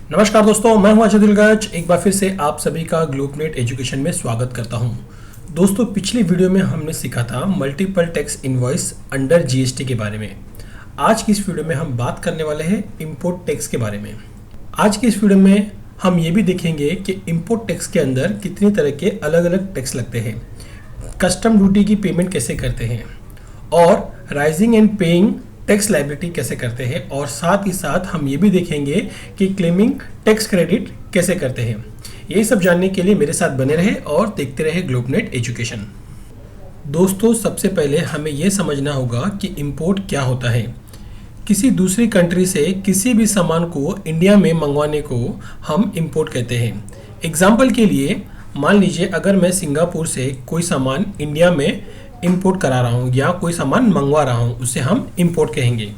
नमस्कार दोस्तों, मैं हूं अजय दिलगज। एक बार फिर से आप सभी का ग्लोबनेट एजुकेशन में स्वागत करता हूं। दोस्तों, पिछली वीडियो में हमने सीखा था multiple tax invoice under GST के बारे में। आज की इस वीडियो में हम बात करने वाले हैं इंपोर्ट टैक्स के बारे में। आज की इस वीडियो में हम ये भी देखेंगे कि इंपोर्ट टैक्स के अंदर कितनी तरह के अलग अलग टैक्स लगते हैं, कस्टम ड्यूटी की पेमेंट कैसे करते हैं और rising and paying tax liability कैसे करते हैं, और साथ ही साथ हम ये भी देखेंगे कि क्लेमिंग टैक्स क्रेडिट कैसे करते हैं। ये सब जानने के लिए मेरे साथ बने रहे और देखते रहे ग्लोबनेट एजुकेशन। दोस्तों, सबसे पहले हमें ये समझना होगा कि इंपोर्ट क्या होता है। किसी दूसरी कंट्री से किसी भी सामान को इंडिया में मंगवाने को हम इंपोर्ट कहते हैं। एग्जाम्पल के लिए मान लीजिए, अगर मैं सिंगापुर से कोई सामान इंडिया में इंपोर्ट करा रहा हूँ या कोई सामान मंगवा रहा हूँ, उसे हम इंपोर्ट कहेंगे।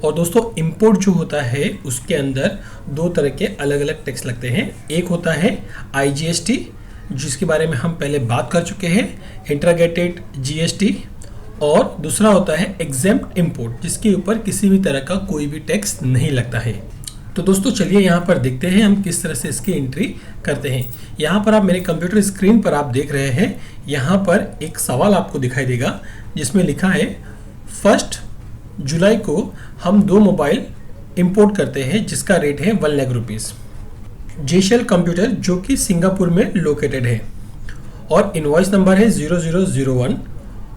और दोस्तों, इंपोर्ट जो होता है उसके अंदर दो तरह के अलग अलग टैक्स लगते हैं। एक होता है आईजीएसटी, जिसके बारे में हम पहले बात कर चुके हैं, इंटीग्रेटेड जीएसटी, और दूसरा होता है एग्जेम्प्ट इंपोर्ट, जिसके ऊपर किसी भी तरह का कोई भी टैक्स नहीं लगता है। तो दोस्तों, चलिए यहाँ पर देखते हैं हम किस तरह से इसकी एंट्री करते हैं। यहाँ पर आप मेरे कंप्यूटर स्क्रीन पर आप देख रहे हैं, यहाँ पर एक सवाल आपको दिखाई देगा जिसमें लिखा है 1 जुलाई को हम 2 मोबाइल इंपोर्ट करते हैं जिसका रेट है 1 लाख रुपीज़। जेशेल कंप्यूटर जो कि सिंगापुर में लोकेटेड है, और इनवॉइस नंबर है 0001,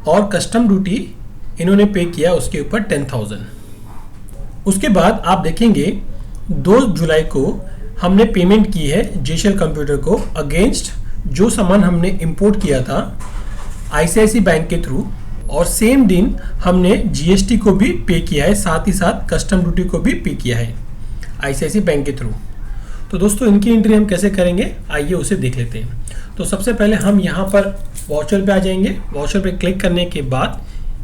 और कस्टम ड्यूटी इन्होंने पे किया उसके ऊपर 10,000। उसके बाद आप देखेंगे 2 जुलाई को हमने पेमेंट की है जेशेल कंप्यूटर को अगेंस्ट जो सामान हमने इंपोर्ट किया था आईसीआईसी बैंक के थ्रू, और सेम दिन हमने जीएसटी को भी पे किया है, साथ ही साथ कस्टम ड्यूटी को भी पे किया है आईसीआईसी बैंक के थ्रू। तो दोस्तों, इनकी एंट्री हम कैसे करेंगे, आइए उसे देख लेते हैं। तो सबसे पहले हम यहाँ पर वाउचर पे आ जाएंगे। वाउचर पे क्लिक करने के बाद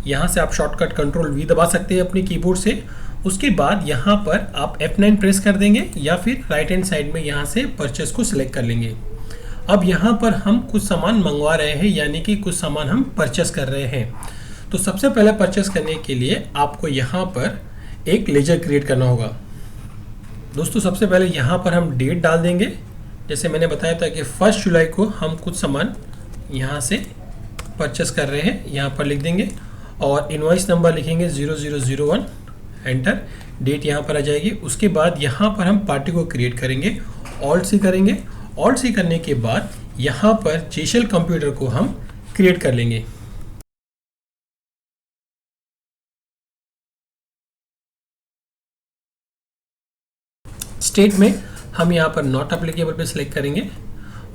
यहाँ से आप शॉर्टकट कंट्रोल वी दबा सकते हैं अपने कीबोर्ड से। उसके बाद यहाँ पर आप F9 प्रेस कर देंगे या फिर राइट हैंड साइड में यहाँ से परचेस को सिलेक्ट कर लेंगे। अब यहाँ पर हम कुछ सामान मंगवा रहे हैं, यानी कि कुछ सामान हम परचेस कर रहे हैं। तो सबसे पहले परचेस करने के लिए आपको यहाँ पर एक लेजर क्रिएट करना होगा। दोस्तों, सबसे पहले यहाँ पर हम डेट डाल देंगे। जैसे मैंने बताया था कि 1 जुलाई को हम कुछ सामान यहाँ से परचेस कर रहे हैं, यहाँ पर लिख देंगे, और इनवॉइस नंबर लिखेंगे 0001, एंटर, डेट यहाँ पर आ जाएगी। उसके बाद यहाँ पर हम पार्टी को क्रिएट करेंगे, ऑल्ट सी करेंगे। ऑल्ट सी करने के बाद यहाँ पर जेशेल कंप्यूटर को हम क्रिएट कर लेंगे। स्टेट में हम यहाँ पर नॉट अप्लीकेबल पे सिलेक्ट करेंगे।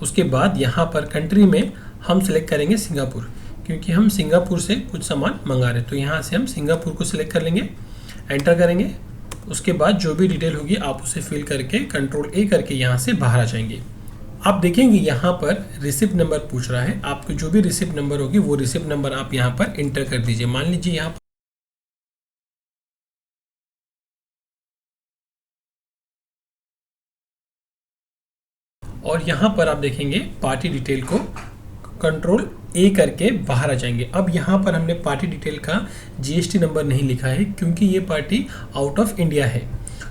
उसके बाद यहाँ पर कंट्री में हम सिलेक्ट करेंगे सिंगापुर, क्योंकि हम सिंगापुर से कुछ सामान मंगा रहे हैं। तो यहाँ से हम सिंगापुर को सिलेक्ट कर लेंगे, एंटर करेंगे। उसके बाद जो भी डिटेल होगी आप उसे फिल करके कंट्रोल ए करके यहाँ से बाहर आ जाएंगे। आप देखेंगे यहाँ पर रिसिप्ट नंबर पूछ रहा है, आपको जो भी रिसिप्ट नंबर होगी वो रिसिप्ट नंबर आप यहाँ पर इंटर कर दीजिए। मान लीजिए यहाँ और यहाँ पर आप देखेंगे पार्टी डिटेल को कंट्रोल ए करके बाहर आ जाएंगे। अब यहाँ पर हमने पार्टी डिटेल का जीएसटी नंबर नहीं लिखा है, क्योंकि ये पार्टी आउट ऑफ इंडिया है।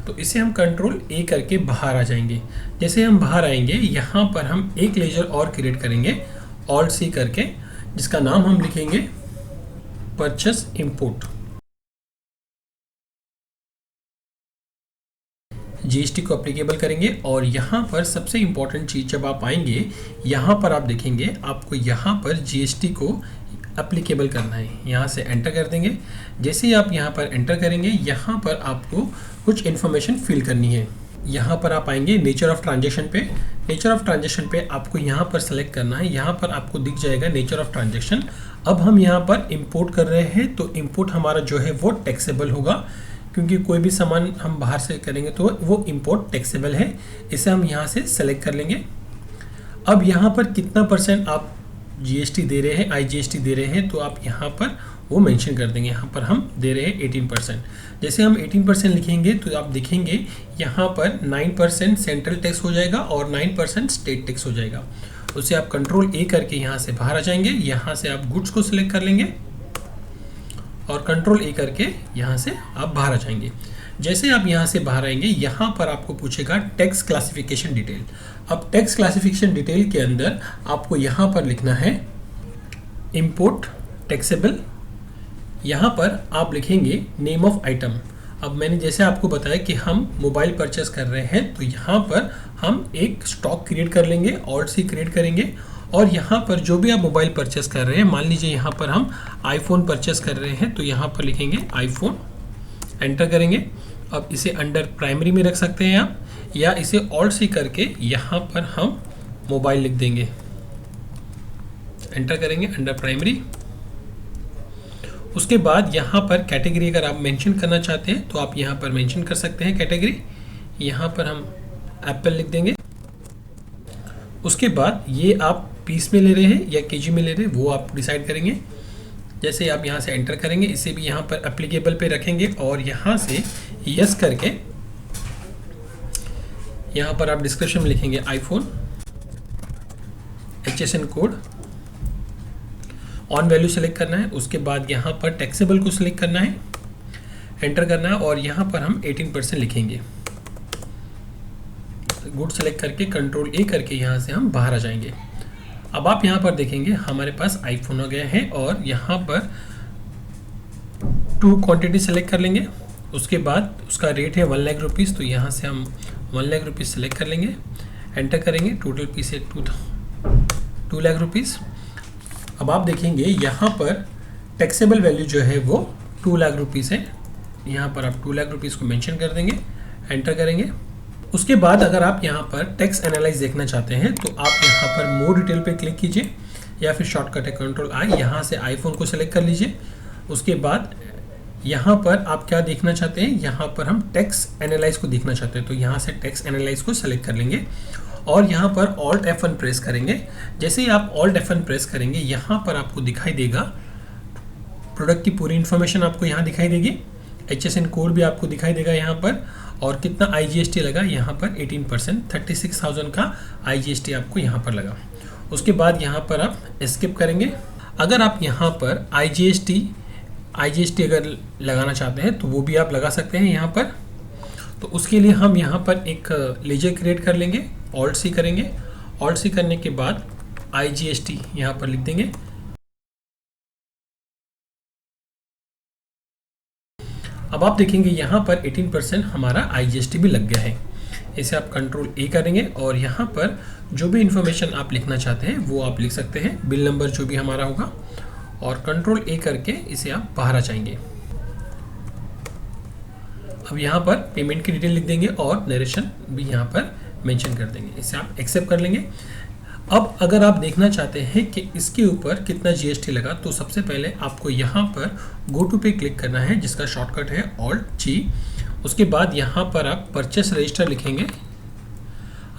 तो इसे हम कंट्रोल ए करके बाहर आ जाएंगे। जैसे हम बाहर आएंगे, यहाँ पर हम एक लेजर और क्रिएट करेंगे, ऑल्ट सी करके, जिसका नाम हम लिखेंगे परचेस इंपोर्ट। जीएसटी को अप्लीकेबल करेंगे, और यहाँ पर सबसे इम्पॉर्टेंट चीज़, जब आप आएंगे यहाँ पर आप देखेंगे आपको यहाँ पर जीएसटी को अप्लीकेबल करना है। यहाँ से एंटर कर देंगे। जैसे ही आप यहाँ पर एंटर करेंगे, यहाँ पर आपको कुछ इन्फॉर्मेशन फिल करनी है। यहाँ पर आप आएंगे नेचर ऑफ ट्रांजेक्शन पे। नेचर ऑफ ट्रांजेक्शन पे आपको यहाँ पर सेलेक्ट करना है। यहाँ पर आपको दिख जाएगा नेचर ऑफ ट्रांजेक्शन। अब हम यहाँ पर इंपोर्ट कर रहे हैं, तो इंपोर्ट हमारा जो है वो टैक्सेबल होगा, क्योंकि कोई भी सामान हम बाहर से करेंगे तो वो इंपोर्ट टैक्सेबल है। इसे हम यहाँ से सेलेक्ट कर लेंगे। अब यहाँ पर कितना % आप जीएसटी दे रहे हैं, आईजीएसटी दे रहे हैं, तो आप यहाँ पर वो मेंशन कर देंगे। यहाँ पर हम दे रहे हैं 18%। जैसे हम 18% लिखेंगे तो आप देखेंगे यहाँ पर 9% सेंट्रल टैक्स हो जाएगा और 9% स्टेट टैक्स हो जाएगा। उसे आप कंट्रोल ए करके यहाँ से बाहर आ जाएंगे। यहाँ से आप गुड्स को सिलेक्ट कर लेंगे और कंट्रोल ए करके यहाँ से आप बाहर आ जाएंगे। जैसे आप यहाँ से बाहर आएंगे, यहाँ पर आपको पूछेगा टैक्स क्लासिफिकेशन डिटेल। अब टैक्स क्लासिफिकेशन डिटेल के अंदर आपको यहाँ पर लिखना है इंपोर्ट टैक्सेबल। यहाँ पर आप लिखेंगे नेम ऑफ आइटम। अब मैंने जैसे आपको बताया कि हम मोबाइल परचेस कर रहे हैं, तो यहाँ पर हम एक स्टॉक क्रिएट कर लेंगे, ऑल्ट सी क्रिएट करेंगे, और यहाँ पर जो भी आप मोबाइल परचेस कर रहे हैं, मान लीजिए यहाँ पर हम आईफोन परचेस कर रहे हैं, तो यहाँ पर लिखेंगे आईफोन, एंटर करेंगे। अब इसे अंडर प्राइमरी में रख सकते हैं आप, या इसे ऑल्ट सी करके यहाँ पर हम मोबाइल लिख देंगे, एंटर करेंगे अंडर प्राइमरी। उसके बाद यहाँ पर कैटेगरी अगर आप मेंशन करना चाहते हैं तो आप यहाँ पर मेंशन कर सकते हैं कैटेगरी। यहाँ पर हम एप्पल लिख देंगे। उसके बाद ये आप पीस में ले रहे हैं या केजी में ले रहे हैं, वो आप डिसाइड करेंगे। जैसे आप यहाँ से एंटर करेंगे, इसे भी यहाँ पर एप्लीकेबल पे रखेंगे और यहाँ से यस करके यहाँ पर आप डिस्क्रिप्शन में लिखेंगे iPhone, HSN code, on value select करना है। उसके बाद यहाँ पर टैक्सेबल को सिलेक्ट करना है, एंटर करना है, और यहाँ पर हम 18% लिखेंगे। गुड सेलेक्ट करके कंट्रोल ए करके यहाँ से हम बाहर आ जाएंगे। अब आप यहाँ पर देखेंगे हमारे पास आईफोन हो गया है, और यहाँ पर 2 क्वांटिटी सेलेक्ट कर लेंगे। उसके बाद उसका रेट है 1 लाख रुपीज़, तो यहाँ से हम 1 लाख रुपीज़ सेलेक्ट कर लेंगे, एंटर करेंगे। टोटल पीस है 2 लाख रुपीज़। अब आप देखेंगे यहाँ पर टैक्सेबल वैल्यू जो है वो 2 लाख रुपीज़ है। यहाँ पर आप 2 लाख रुपीज़ को मेंशन कर देंगे, एंटर करेंगे। उसके बाद अगर आप यहाँ पर टैक्स एनालाइज देखना चाहते हैं तो आप यहाँ पर मोर डिटेल पे क्लिक कीजिए, या फिर शॉर्टकट है कंट्रोल आई, यहाँ से आईफोन को सेलेक्ट कर लीजिए। उसके बाद यहाँ पर आप क्या देखना चाहते हैं, यहाँ पर हम टैक्स एनालाइज को देखना चाहते हैं, तो यहाँ से टैक्स एनालाइज को सेलेक्ट कर लेंगे और यहाँ पर ऑल्ट F1 प्रेस करेंगे। जैसे ही आप ऑल्ट F1 प्रेस करेंगे, यहाँ पर आपको दिखाई देगा प्रोडक्ट की पूरी इन्फॉर्मेशन आपको यहाँ दिखाई देगी, HSN कोड भी आपको दिखाई देगा यहाँ पर, और कितना IGST लगा यहाँ पर 18%, 36,000 का IGST आपको यहाँ पर लगा। उसके बाद यहाँ पर आप स्किप करेंगे। अगर आप यहाँ पर IGST अगर लगाना चाहते हैं तो वो भी आप लगा सकते हैं यहाँ पर। तो उसके लिए हम यहाँ पर एक लेजर क्रिएट कर लेंगे, ऑल्ट सी करेंगे। ऑल्ट सी करने के बाद IGST यहाँ पर लिख देंगे। अब आप देखेंगे यहाँ पर 18% हमारा IGST भी लग गया है। इसे आप कंट्रोल ए करेंगे और यहाँ पर जो भी इंफॉर्मेशन आप लिखना चाहते हैं वो आप लिख सकते हैं, बिल नंबर जो भी हमारा होगा, और कंट्रोल ए करके इसे आप बाहर आ जाएंगे। अब यहाँ पर पेमेंट की डिटेल लिख देंगे और नरेशन भी यहाँ पर मेंशन कर देंगे। इसे आप एक्सेप्ट कर लेंगे। अब अगर आप देखना चाहते हैं कि इसके ऊपर कितना GST लगा, तो सबसे पहले आपको यहाँ पर गो टू पे क्लिक करना है, जिसका शॉर्टकट है ऑल्ट G। उसके बाद यहाँ पर आप परचेस रजिस्टर लिखेंगे।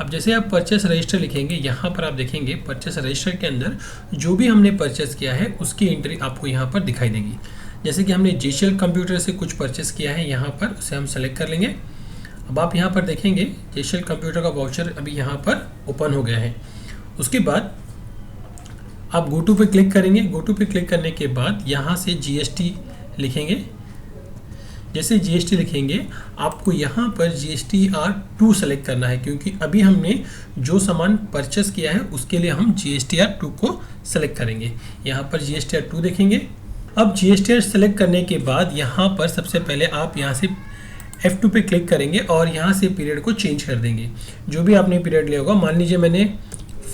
अब जैसे आप परचेस रजिस्टर लिखेंगे, यहाँ पर आप देखेंगे परचेस रजिस्टर के अंदर जो भी हमने परचेस किया है उसकी एंट्री आपको यहाँ पर दिखाई देगी। जैसे कि हमने JCL कंप्यूटर से कुछ परचेस किया है, यहाँ पर उसे हम सेलेक्ट कर लेंगे। अब आप यहाँ पर देखेंगे JCL कंप्यूटर का वाउचर अभी यहाँ पर ओपन हो गया है। उसके बाद आप गो टू पे क्लिक करेंगे। गो टू पे क्लिक करने के बाद यहाँ से GST लिखेंगे। जैसे GST लिखेंगे, आपको यहाँ पर GSTR2 सेलेक्ट करना है, क्योंकि अभी हमने जो सामान परचेस किया है उसके लिए हम GSTR2 को सेलेक्ट करेंगे। यहाँ पर GSTR2 देखेंगे। अब GSTR सेलेक्ट करने के बाद यहाँ पर सबसे पहले आप यहाँ से F2 पे क्लिक करेंगे और यहाँ से पीरियड को चेंज कर देंगे। जो भी आपने पीरियड लिया होगा, मान लीजिए मैंने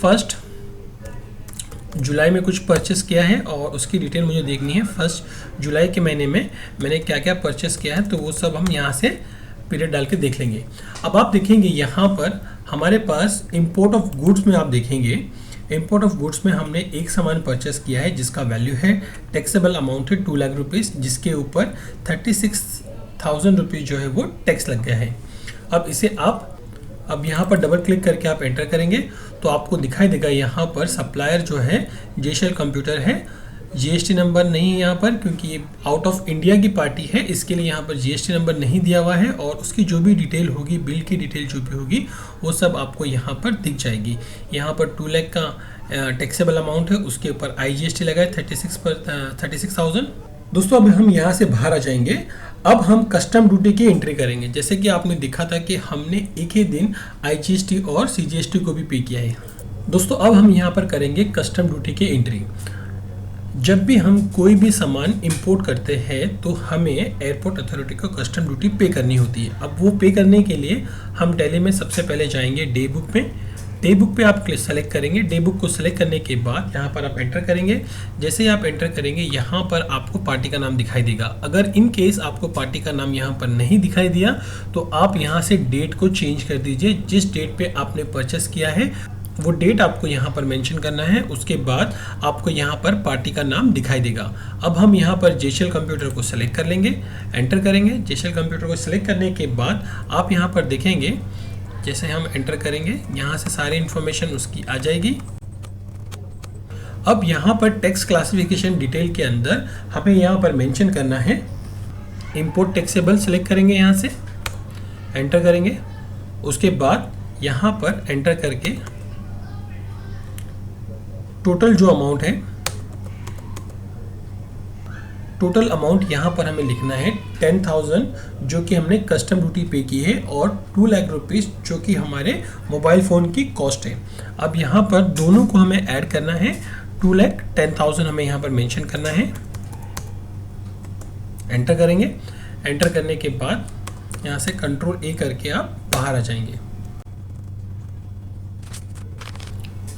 1 जुलाई में कुछ परचेस किया है और उसकी डिटेल मुझे देखनी है। 1 जुलाई के महीने में मैंने क्या क्या परचेस किया है, तो वो सब हम यहाँ से पीरियड डाल के देख लेंगे। अब आप देखेंगे यहाँ पर हमारे पास इंपोर्ट ऑफ गुड्स में आप देखेंगे, इंपोर्ट ऑफ गुड्स में हमने एक सामान परचेस किया है जिसका वैल्यू है, टैक्सेबल अमाउंट है 2 लाख रुपीज़, जिसके ऊपर 36,000 रुपीज़ जो है वो टैक्स लग गया है। अब इसे आप यहाँ पर डबल क्लिक करके आप एंटर करेंगे तो आपको दिखाई देगा यहाँ पर सप्लायर जो है JCL कंप्यूटर है। GST नंबर नहीं है यहाँ पर, क्योंकि ये आउट ऑफ इंडिया की पार्टी है, इसके लिए यहाँ पर GST नंबर नहीं दिया हुआ है। और उसकी जो भी डिटेल होगी, बिल की डिटेल जो भी होगी, वो सब आपको यहाँ पर दिख जाएगी। यहाँ पर 2 लाख का टैक्सेबल अमाउंट है, उसके ऊपर IGST लगा है 36,000। दोस्तों अब हम यहाँ से बाहर आ जाएंगे। अब हम कस्टम ड्यूटी की एंट्री करेंगे। जैसे कि आपने देखा था कि हमने एक ही दिन IGST और CGST को भी पे किया है। दोस्तों अब हम यहाँ पर करेंगे कस्टम ड्यूटी की एंट्री। जब भी हम कोई भी सामान इंपोर्ट करते हैं तो हमें एयरपोर्ट अथॉरिटी को कस्टम ड्यूटी पे करनी होती है। अब वो पे करने के लिए हम टैली में सबसे पहले जाएंगे डे बुक में। डे बुक पे आप सेलेक्ट करेंगे। डे बुक को सेलेक्ट करने के बाद यहाँ पर आप एंटर करेंगे। जैसे ही आप एंटर करेंगे यहाँ पर आपको पार्टी का नाम दिखाई देगा। अगर इन केस आपको पार्टी का नाम यहाँ पर नहीं दिखाई दिया तो आप यहाँ से डेट को चेंज कर दीजिए। जिस डेट पे आपने परचेस किया है वो डेट आपको यहाँ पर मेंशन करना है। उसके बाद आपको यहाँ पर पार्टी का नाम दिखाई देगा। अब हम यहाँ पर JCL कंप्यूटर को सेलेक्ट कर लेंगे, एंटर करेंगे। JCL कंप्यूटर को सेलेक्ट करने के बाद आप यहाँ पर देखेंगे, जैसे हम एंटर करेंगे यहाँ से सारी इन्फॉर्मेशन उसकी आ जाएगी। अब यहाँ पर टैक्स क्लासिफिकेशन डिटेल के अंदर हमें यहाँ पर मेंशन करना है इंपोर्ट टैक्सेबल। सेलेक्ट करेंगे, यहाँ से एंटर करेंगे। उसके बाद यहाँ पर एंटर करके टोटल जो अमाउंट है, टोटल अमाउंट यहाँ पर हमें लिखना है 10,000 जो कि हमने कस्टम ड्यूटी पे की है, और 2 लाख रुपीस जो कि हमारे मोबाइल फ़ोन की कॉस्ट है। अब यहाँ पर दोनों को हमें ऐड करना है। 2,10,000 हमें यहाँ पर मेंशन करना है। एंटर करेंगे। एंटर करने के बाद यहाँ से कंट्रोल A करके आप बाहर आ जाएंगे।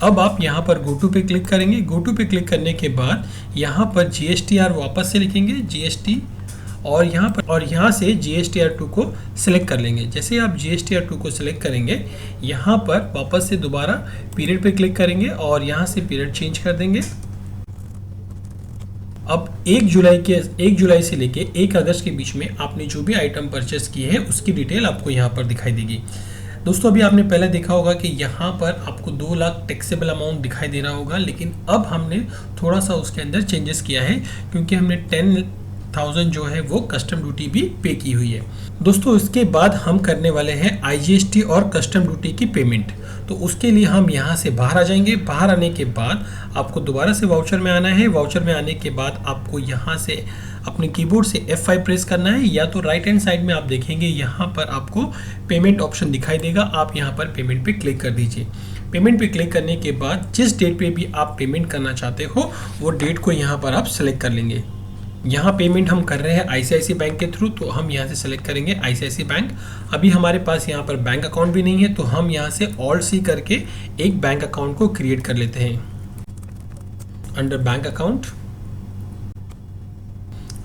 अब आप यहाँ पर गो टू पे क्लिक करेंगे। गो टू पे क्लिक करने के बाद यहाँ पर GSTR वापस से लिखेंगे GST, और यहाँ से GSTR2 को सिलेक्ट कर लेंगे। जैसे आप GSTR2 को सिलेक्ट करेंगे यहाँ पर वापस से दोबारा पीरियड पे क्लिक करेंगे और यहाँ से पीरियड चेंज कर देंगे। अब 1 जुलाई से लेके 1 अगस्त के बीच में आपने जो भी आइटम परचेस किए हैं उसकी डिटेल आपको यहाँ पर दिखाई देगी। दोस्तों अभी आपने पहले देखा होगा कि यहाँ पर आपको 2 लाख टैक्सेबल अमाउंट दिखाई दे रहा होगा, लेकिन अब हमने थोड़ा सा उसके अंदर चेंजेस किया है क्योंकि हमने 10,000 जो है वो कस्टम ड्यूटी भी पे की हुई है। दोस्तों इसके बाद हम करने वाले हैं IGST और कस्टम ड्यूटी की पेमेंट। तो उसके लिए हम यहाँ से बाहर आ जाएंगे। बाहर आने के बाद आपको दोबारा से वाउचर में आना है। वाउचर में आने के बाद आपको यहाँ से अपने कीबोर्ड से F5 प्रेस करना है, या तो राइट हैंड साइड में आप देखेंगे यहाँ पर आपको पेमेंट ऑप्शन दिखाई देगा। आप यहाँ पर पेमेंट पे क्लिक कर दीजिए। पेमेंट पे क्लिक करने के बाद जिस डेट पे भी आप पेमेंट करना चाहते हो वो डेट को यहाँ पर आप सेलेक्ट कर लेंगे। यहाँ पेमेंट हम कर रहे हैं ICICI बैंक के थ्रू, तो हम यहाँ से सेलेक्ट करेंगे ICICI बैंक। अभी हमारे पास यहाँ पर बैंक अकाउंट भी नहीं है, तो हम यहाँ से Alt+C करके एक बैंक अकाउंट को क्रिएट कर लेते हैं। Under bank account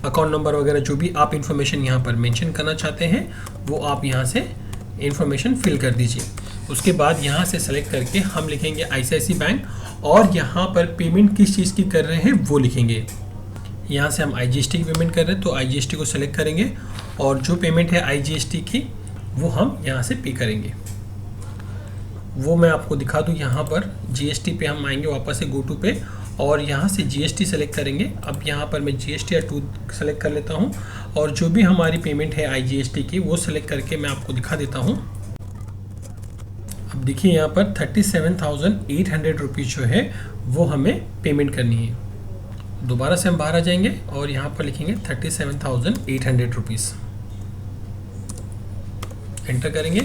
account number वगैरह जो भी आप इंफॉर्मेशन यहाँ पर मेंशन करना चाहते हैं वो आप यहाँ से इंफॉर्मेशन फिल कर दीजिए। उसके बाद यहाँ से सेलेक्ट करके हम लिखेंगे ICICI बैंक, और यहाँ पर पेमेंट किस चीज़ की कर रहे हैं वो लिखेंगे। यहाँ से हम IGST की पेमेंट कर रहे हैं तो IGST को सेलेक्ट करेंगे, और जो पेमेंट है IGST की वो हम यहाँ से पे करेंगे। वो मैं आपको दिखा दूँ। यहाँ पर GST पे हम आएंगे वापस से गो टू पे, और यहाँ से GST सेलेक्ट करेंगे। अब यहाँ पर मैं GSTR2 सेलेक्ट कर लेता हूँ, और जो भी हमारी पेमेंट है IGST की वो सेलेक्ट करके मैं आपको दिखा देता हूँ। अब देखिए यहाँ पर 37,800 रुपीज़ जो है वो हमें पेमेंट करनी है। दोबारा से हम बाहर आ जाएंगे और यहाँ पर लिखेंगे 37,800 रुपीज़। एंटर करेंगे।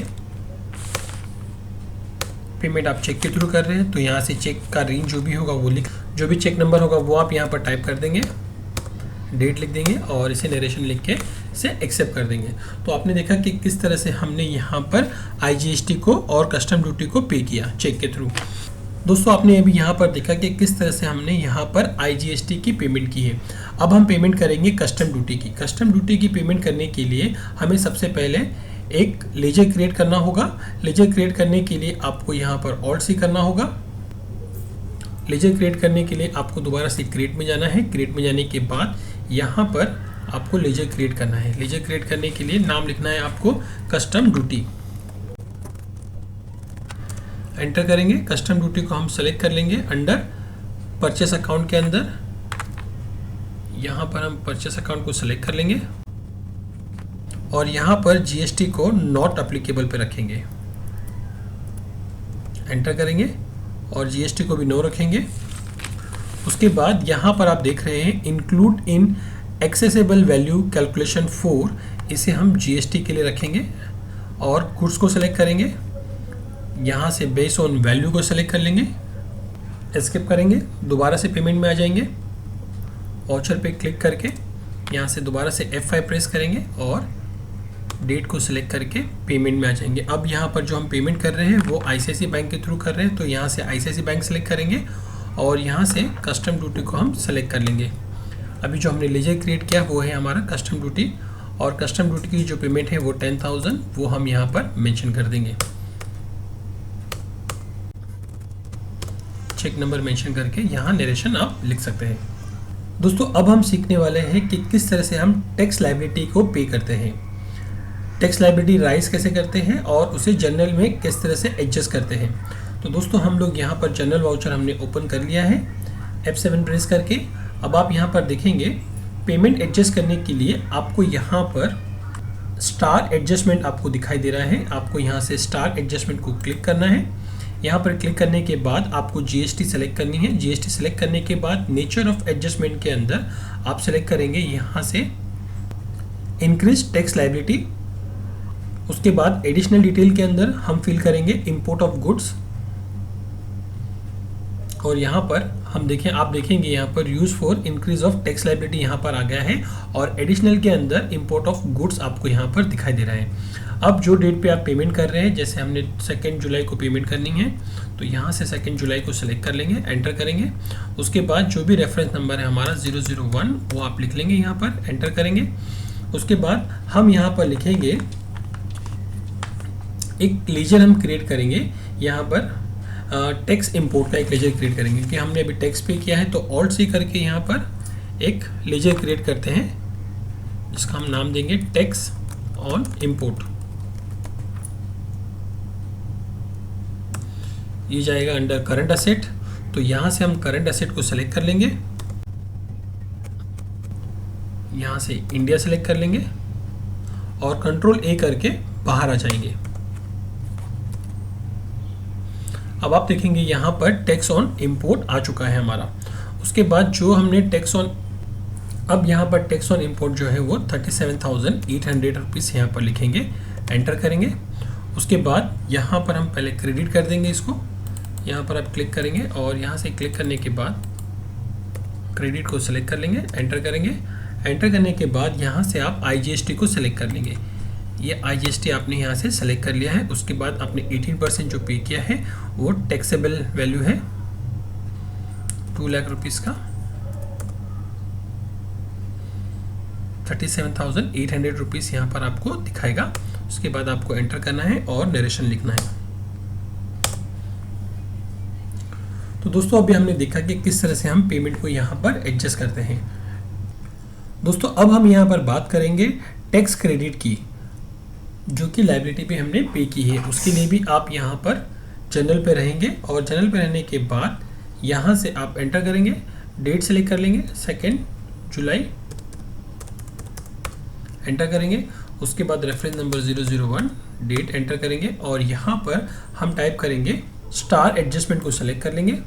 पेमेंट आप चेक के थ्रू कर रहे हैं तो यहाँ से चेक का रेंज जो भी होगा वो जो भी चेक नंबर होगा वो आप यहाँ पर टाइप कर देंगे, डेट लिख देंगे और इसे नरेशन लिख के इसे एक्सेप्ट कर देंगे। तो आपने देखा कि किस तरह से हमने यहाँ पर IGST को और कस्टम ड्यूटी को पे किया चेक के थ्रू। दोस्तों आपने अभी यहाँ पर देखा कि किस तरह से हमने यहाँ पर IGST की पेमेंट की है। अब हम पेमेंट करेंगे कस्टम ड्यूटी की। कस्टम ड्यूटी की पेमेंट करने के लिए हमें सबसे पहले एक लेजर क्रिएट करना होगा। लेजर क्रिएट करने के लिए आपको यहाँ पर Alt+C करना होगा। लेजर क्रिएट करने के लिए आपको दोबारा से क्रिएट में जाना है। क्रिएट में जाने के बाद यहाँ पर आपको लेजर क्रिएट करना है। लेजर क्रिएट करने के लिए नाम लिखना है आपको कस्टम ड्यूटी। एंटर करेंगे। कस्टम ड्यूटी को हम सेलेक्ट कर लेंगे अंडर परचेस अकाउंट के अंदर। यहाँ पर हम परचेस अकाउंट को सेलेक्ट कर लेंगे और यहाँ पर GST को नॉट अप्लीकेबल पे रखेंगे। एंटर करेंगे और GST को भी नो रखेंगे। उसके बाद यहाँ पर आप देख रहे हैं include in accessible value calculation 4, इसे हम जीएसटी के लिए रखेंगे और गुड्स को सेलेक्ट करेंगे। यहाँ से बेस ऑन वैल्यू को सेलेक्ट कर लेंगे, एस्केप करेंगे, दोबारा से पेमेंट में आ जाएंगे। वाउचर पे क्लिक करके यहाँ से दोबारा से F5 प्रेस करेंगे और डेट को सिलेक्ट करके पेमेंट में आ जाएंगे। अब यहाँ पर जो हम पेमेंट कर रहे हैं वो आईसीआईसी बैंक के थ्रू कर रहे हैं, तो यहाँ से आईसीआईसी बैंक सेलेक्ट करेंगे और यहाँ से कस्टम ड्यूटी को हम सेलेक्ट कर लेंगे। अभी जो हमने लेजर क्रिएट किया वो है हमारा कस्टम ड्यूटी, और कस्टम ड्यूटी की जो पेमेंट है वो 10,000 वो हम यहाँ पर मेंशन कर देंगे। चेक नंबर मेंशन करके यहाँ नरेशन आप लिख सकते हैं। दोस्तों अब हम सीखने वाले हैं कि किस तरह से हम टैक्स लायबिलिटी को पे करते हैं, टैक्स लायबिलिटी राइज कैसे करते हैं और उसे जनरल में किस तरह से एडजस्ट करते हैं। तो दोस्तों हम लोग यहाँ पर जनरल वाउचर हमने ओपन कर लिया है F7 प्रेस करके। अब आप यहाँ पर देखेंगे पेमेंट एडजस्ट करने के लिए आपको यहाँ पर स्टार एडजस्टमेंट आपको दिखाई दे रहा है। आपको यहाँ से स्टार एडजस्टमेंट को क्लिक करना है। यहाँ पर क्लिक करने के बाद आपको जीएसटी सेलेक्ट करनी है। जीएसटी सेलेक्ट करने के बाद नेचर ऑफ एडजस्टमेंट के अंदर आप सेलेक्ट करेंगे यहाँ से इंक्रीज टैक्स लायबिलिटी। उसके बाद एडिशनल डिटेल के अंदर हम फिल करेंगे इंपोर्ट ऑफ गुड्स, और यहाँ पर हम आप देखेंगे यहाँ पर use for increase of tax liability यहाँ पर आ गया है, और एडिशनल के अंदर इंपोर्ट ऑफ गुड्स आपको यहाँ पर दिखाई दे रहा है। अब जो डेट पे आप पेमेंट कर रहे हैं, जैसे हमने 2 जुलाई को पेमेंट करनी है, तो यहाँ से 2 जुलाई को सिलेक्ट कर लेंगे, एंटर करेंगे। उसके बाद जो भी रेफरेंस नंबर है हमारा 001 वो आप लिख लेंगे, यहाँ पर एंटर करेंगे। उसके बाद हम यहाँ पर लिखेंगे एक लेजर हम क्रिएट करेंगे, यहाँ पर टैक्स इंपोर्ट का एक लेजर क्रिएट करेंगे, क्योंकि हमने अभी टैक्स पे किया है। तो ऑल्ट सी करके यहाँ पर एक लेजर क्रिएट करते हैं जिसका हम नाम देंगे टैक्स ऑन इंपोर्ट। ये जाएगा अंडर करंट असेट, तो यहाँ से हम करंट असेट को सेलेक्ट कर लेंगे, यहाँ से इंडिया सेलेक्ट कर लेंगे और कंट्रोल A करके बाहर आ जाएंगे। अब आप देखेंगे यहाँ पर टैक्स ऑन इंपोर्ट आ चुका है हमारा। उसके बाद जो हमने टैक्स ऑन, अब यहाँ पर टैक्स ऑन इंपोर्ट जो है वो 37,800 रुपीज़ यहाँ पर लिखेंगे, एंटर करेंगे। उसके बाद यहाँ पर हम पहले क्रेडिट कर देंगे इसको, यहाँ पर आप क्लिक करेंगे और यहाँ से क्लिक करने के बाद क्रेडिट को सिलेक्ट कर लेंगे, एंटर करेंगे। एंटर करने के बाद यहाँ से आप IGST को सिलेक्ट कर लेंगे। ये IGST आपने यहाँ से सेलेक्ट कर लिया है। उसके बाद आपने 18% जो पे किया है वो टैक्सेबल वैल्यू है 2 लाख रुपीज़ का, 37,800 रुपीज़ यहाँ पर आपको दिखाएगा। उसके बाद आपको एंटर करना है और नरेशन लिखना है। तो दोस्तों अभी हमने देखा कि किस तरह से हम पेमेंट को यहाँ पर एडजस्ट करते हैं। दोस्तों अब हम यहाँ पर बात करेंगे टैक्स क्रेडिट की, जो कि लायबिलिटी पे हमने पे की है। उसके लिए भी आप यहाँ पर जनरल पे रहेंगे, और जनरल पे रहने के बाद यहाँ से आप एंटर करेंगे, डेट सेलेक्ट कर लेंगे 2 जुलाई, एंटर करेंगे। उसके बाद रेफरेंस नंबर 001, डेट एंटर करेंगे और यहाँ पर हम टाइप करेंगे स्टार एडजस्टमेंट को सेलेक्ट कर लेंगे।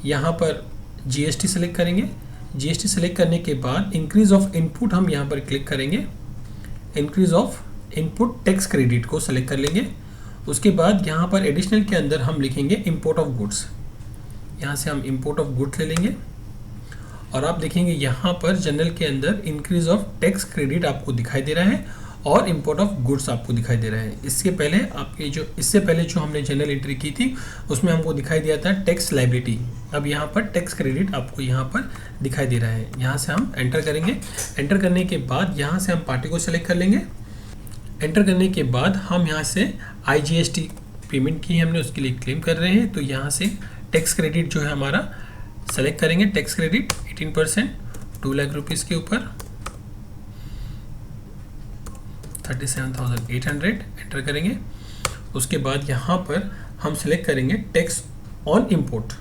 यहाँ पर जीएसटी सेलेक्ट करेंगे। जीएसटी सेलेक्ट करने के बाद इंक्रीज ऑफ इनपुट हम यहाँ पर क्लिक करेंगे, increase of input tax credit को सेलेक्ट कर लेंगे। उसके बाद यहाँ पर एडिशनल के अंदर हम लिखेंगे इंपोर्ट ऑफ गुड्स, यहाँ से हम इंपोर्ट ऑफ गुड्स ले लेंगे और आप देखेंगे यहाँ पर जनरल के अंदर इंक्रीज ऑफ टैक्स क्रेडिट आपको दिखाई दे रहा है और इंपोर्ट ऑफ गुड्स आपको दिखाई दे रहा है। इससे पहले जो हमने जनरल एंट्री की थी उसमें हमको दिखाई दिया था टैक्स लायबिलिटी। अब यहाँ पर टैक्स क्रेडिट आपको यहाँ पर दिखाई दे रहा है। यहाँ से हम एंटर करेंगे। एंटर करने के बाद यहाँ से हम पार्टी को सेलेक्ट कर लेंगे। एंटर करने के बाद हम यहाँ से IGST पेमेंट की हमने उसके लिए क्लेम कर रहे हैं, तो यहाँ से टैक्स क्रेडिट जो है हमारा सेलेक्ट करेंगे। टैक्स क्रेडिट 18% 2 लाख रुपीज़ के ऊपर 37,800 एंटर करेंगे। उसके बाद यहाँ पर हम सेलेक्ट करेंगे tax on import.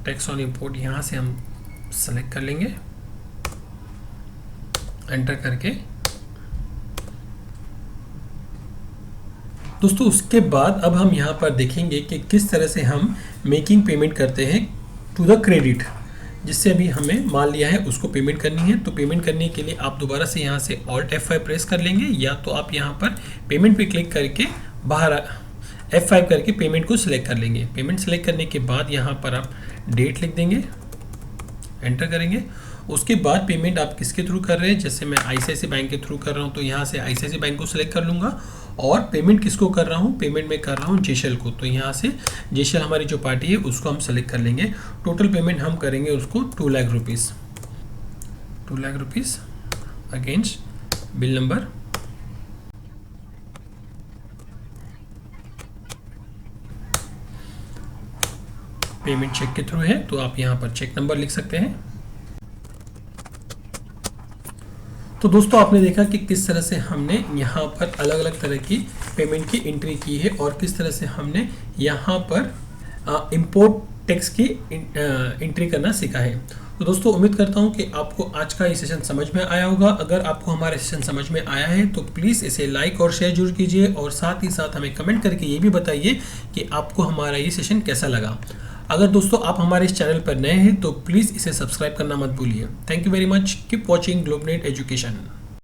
Tax on import यहाँ से हम सेलेक्ट कर लेंगे, एंटर करके। दोस्तों उसके बाद अब हम यहाँ पर देखेंगे कि किस तरह से हम मेकिंग पेमेंट करते हैं टू द क्रेडिट। जिससे अभी हमें माल लिया है उसको पेमेंट करनी है। तो पेमेंट करने के लिए आप दोबारा से यहाँ से Alt F5 प्रेस कर लेंगे, या तो आप यहाँ पर पेमेंट पे क्लिक करके बाहर F5 करके पेमेंट को सिलेक्ट कर लेंगे। पेमेंट सिलेक्ट करने के बाद यहाँ पर आप डेट लिख देंगे, एंटर करेंगे। उसके बाद पेमेंट आप किसके थ्रू कर रहे हैं, जैसे मैं ICICI बैंक के थ्रू कर रहा हूँ तो यहाँ से ICICI बैंक को सिलेक्ट कर लूँगा। और पेमेंट किसको कर रहा हूँ, पेमेंट में कर रहा हूँ जेशल को, तो यहाँ से जेशल हमारी जो पार्टी है उसको हम सेलेक्ट कर लेंगे। टोटल पेमेंट हम करेंगे उसको 2 lakh rupees, 2 lakh rupees against bill number. Payment cheque के थ्रू है तो आप यहाँ पर चेक नंबर लिख सकते हैं। तो दोस्तों आपने देखा कि किस तरह से हमने यहाँ पर अलग अलग तरह की पेमेंट की एंट्री की है और किस तरह से हमने यहाँ पर इंपोर्ट टैक्स की एंट्री करना सीखा है। तो दोस्तों उम्मीद करता हूँ कि आपको आज का ये सेशन समझ में आया होगा। अगर आपको हमारा सेशन समझ में आया है तो प्लीज़ इसे लाइक और शेयर जरूर कीजिए, और साथ ही साथ हमें कमेंट करके ये भी बताइए कि आपको हमारा ये सेशन कैसा लगा। अगर दोस्तों आप हमारे इस चैनल पर नए हैं तो प्लीज़ इसे सब्सक्राइब करना मत भूलिए। Thank you very much, keep watching Globnet education.